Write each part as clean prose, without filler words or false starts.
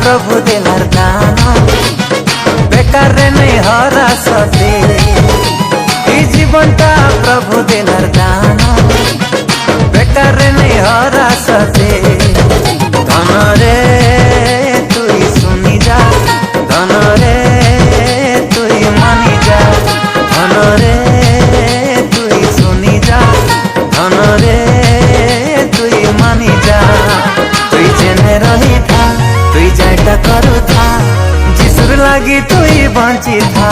प्रभु देलार दान बेकार रे नहीं हरा सते जीवनटा प्रभु देलार दान बेकार रे नहीं हरा सते धन रे तुई सुनी जा धन रे तुई मानी जा धन रे तुई सुनी जा धन रे तुई मानी जा तुई जेने रही था तुई जाटा करू था जिसुर लागी तुई बंची था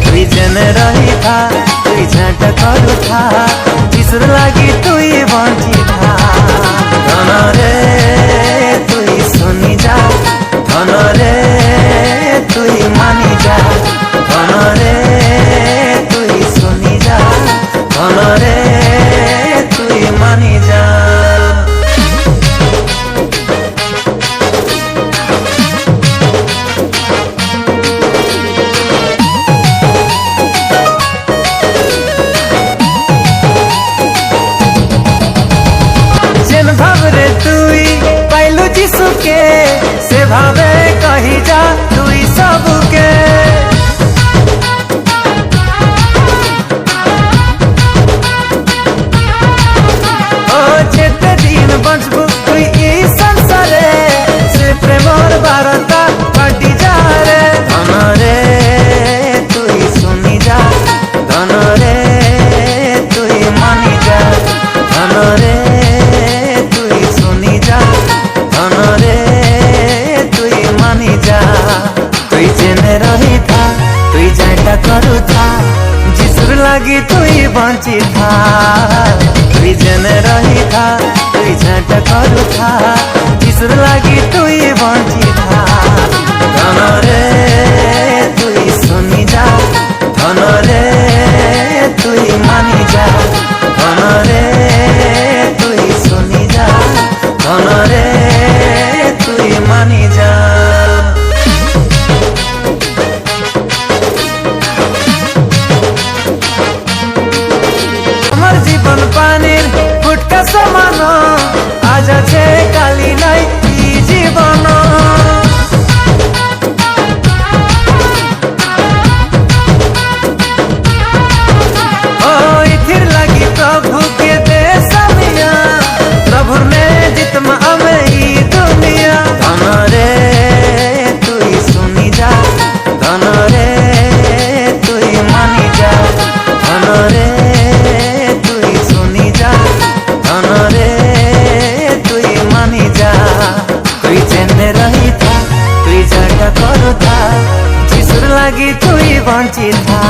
तुई जेने रही था तुई जाटा करू था जिसुर लागी तुई बंची था धन रे तुई सुनी जा धन रे तुई मानी जा धन रे तुई सुनी जा धन रे तुई मानी जा। जेन भावरे तुई पाइलु जीसु के से भावे कही जा तुई सबके ओ जेते दिन बचबु तुई ई संसारे से प्रेमर बारता कटी जा रे धन रे तुई सुनी जा धन रे तुई मानी जा धन रे धन रे तुई मानी जा तुई जेने रही था तुई जाटा करू था जिसुर लागी तुई बंची था तुई जेने रही था तुई जाटा करू था जिसुर लागी तुई बंची था धन रे तुई सुनी जा धन रे तुई मानी जा धन रे तुई सुनी जा धन रे तुई मानी जा। আমার জীবন পানির ফুটকা সমান আজ আছে কালি নাই এই জীবন ও ইথির লাগি প্রভুকে দে সামিয়া প্রভুর নে জিতমা আমি दुनिया धन रे तुई सुनी जा धन रे तुई मानी जा धन रे तुई सुनी जा धन रे तुई मानी जा तुई जेने रही था तुई जाटा करू था जिसुर लागी तुई बंची था।